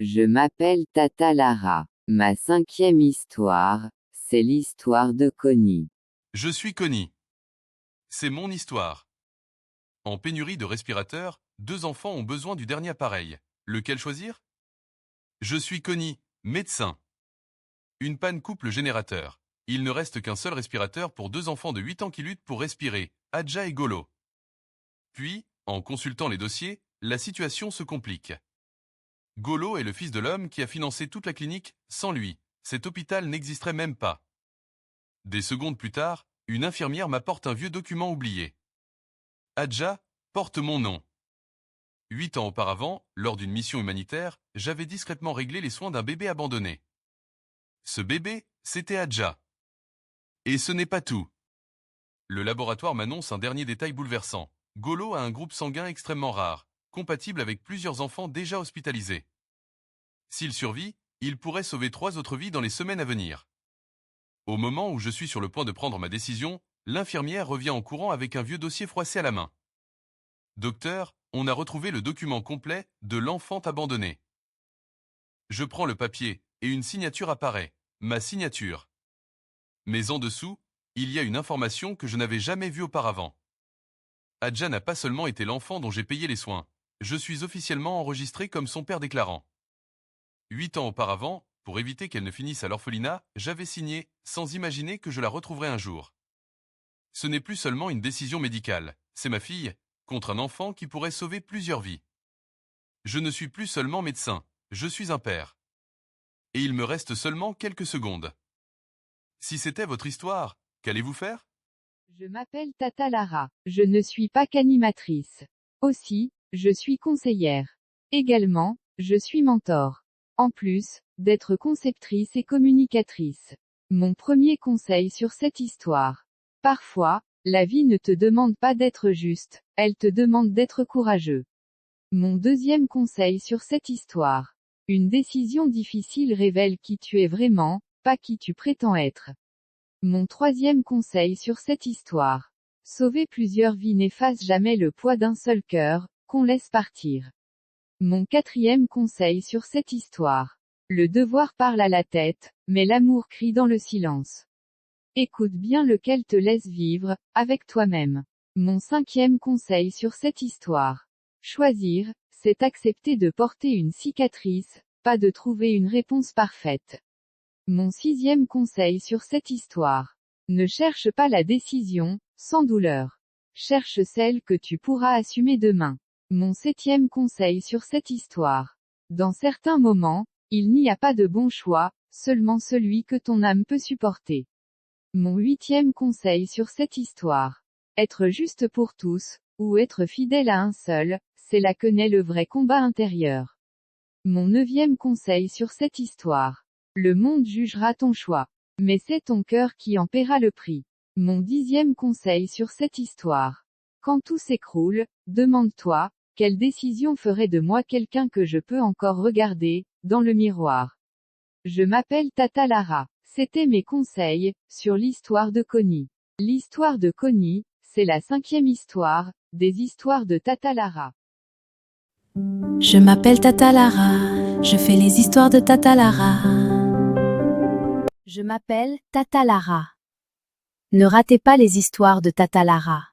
Je m'appelle Tata Lara. Ma 5e histoire, c'est l'histoire de Connie. Je suis Connie. C'est mon histoire. En pénurie de respirateurs, 2 enfants ont besoin du dernier appareil. Lequel choisir? Je suis Connie, médecin. Une panne coupe le générateur. Il ne reste qu'un seul respirateur pour 2 enfants de 8 ans qui luttent pour respirer, Adja et Golo. Puis, en consultant les dossiers, la situation se complique. Golo est le fils de l'homme qui a financé toute la clinique. Sans lui, cet hôpital n'existerait même pas. Des secondes plus tard, une infirmière m'apporte un vieux document oublié. Adja porte mon nom. 8 ans auparavant, lors d'une mission humanitaire, j'avais discrètement réglé les soins d'un bébé abandonné. Ce bébé, c'était Adja. Et ce n'est pas tout. Le laboratoire m'annonce un dernier détail bouleversant. Golo a un groupe sanguin extrêmement rare, compatible avec plusieurs enfants déjà hospitalisés. S'il survit, il pourrait sauver 3 autres vies dans les semaines à venir. Au moment où je suis sur le point de prendre ma décision, l'infirmière revient en courant avec un vieux dossier froissé à la main. Docteur, on a retrouvé le document complet de l'enfant abandonné. Je prends le papier et une signature apparaît, ma signature. Mais en dessous, il y a une information que je n'avais jamais vue auparavant. Adja n'a pas seulement été l'enfant dont j'ai payé les soins, je suis officiellement enregistré comme son père déclarant. 8 ans auparavant, pour éviter qu'elle ne finisse à l'orphelinat, j'avais signé, sans imaginer que je la retrouverais un jour. Ce n'est plus seulement une décision médicale, c'est ma fille, contre un enfant qui pourrait sauver plusieurs vies. Je ne suis plus seulement médecin, je suis un père. Et il me reste seulement quelques secondes. Si c'était votre histoire, qu'allez-vous faire? Je m'appelle Tata Lara. Je ne suis pas qu'animatrice. Aussi, je suis conseillère. Également, je suis mentor. En plus, d'être conceptrice et communicatrice. Mon premier conseil sur cette histoire. Parfois, la vie ne te demande pas d'être juste, elle te demande d'être courageux. Mon deuxième conseil sur cette histoire. Une décision difficile révèle qui tu es vraiment, pas qui tu prétends être. Mon troisième conseil sur cette histoire. Sauver plusieurs vies n'efface jamais le poids d'un seul cœur, qu'on laisse partir. Mon quatrième conseil sur cette histoire. Le devoir parle à la tête, mais l'amour crie dans le silence. Écoute bien lequel te laisse vivre, avec toi-même. Mon cinquième conseil sur cette histoire. Choisir, c'est accepter de porter une cicatrice, pas de trouver une réponse parfaite. Mon sixième conseil sur cette histoire. Ne cherche pas la décision, sans douleur. Cherche celle que tu pourras assumer demain. Mon septième conseil sur cette histoire. Dans certains moments, il n'y a pas de bon choix, seulement celui que ton âme peut supporter. Mon huitième conseil sur cette histoire. Être juste pour tous, ou être fidèle à un seul, c'est là que naît le vrai combat intérieur. Mon neuvième conseil sur cette histoire. Le monde jugera ton choix. Mais c'est ton cœur qui en paiera le prix. Mon dixième conseil sur cette histoire. Quand tout s'écroule, demande-toi, quelle décision ferait de moi quelqu'un que je peux encore regarder, dans le miroir. Je m'appelle Tata Lara. C'était mes conseils, sur l'histoire de Connie. L'histoire de Connie, c'est la 5e histoire, des histoires de Tata Lara. Je m'appelle Tata Lara, je fais les histoires de Tata Lara. Je m'appelle Tata Lara. Ne ratez pas les histoires de Tata Lara.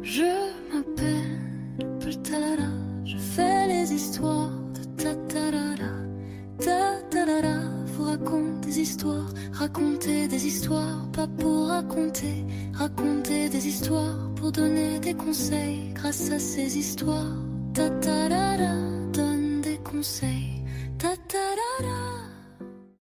Je m'appelle Tata Lara, je fais les histoires de Tata Lara. Tata Lara vous raconte des histoires, raconter des histoires, pas pour raconter, raconter des histoires pour donner des conseils. Grâce à ces histoires, Tata Lara donne des conseils.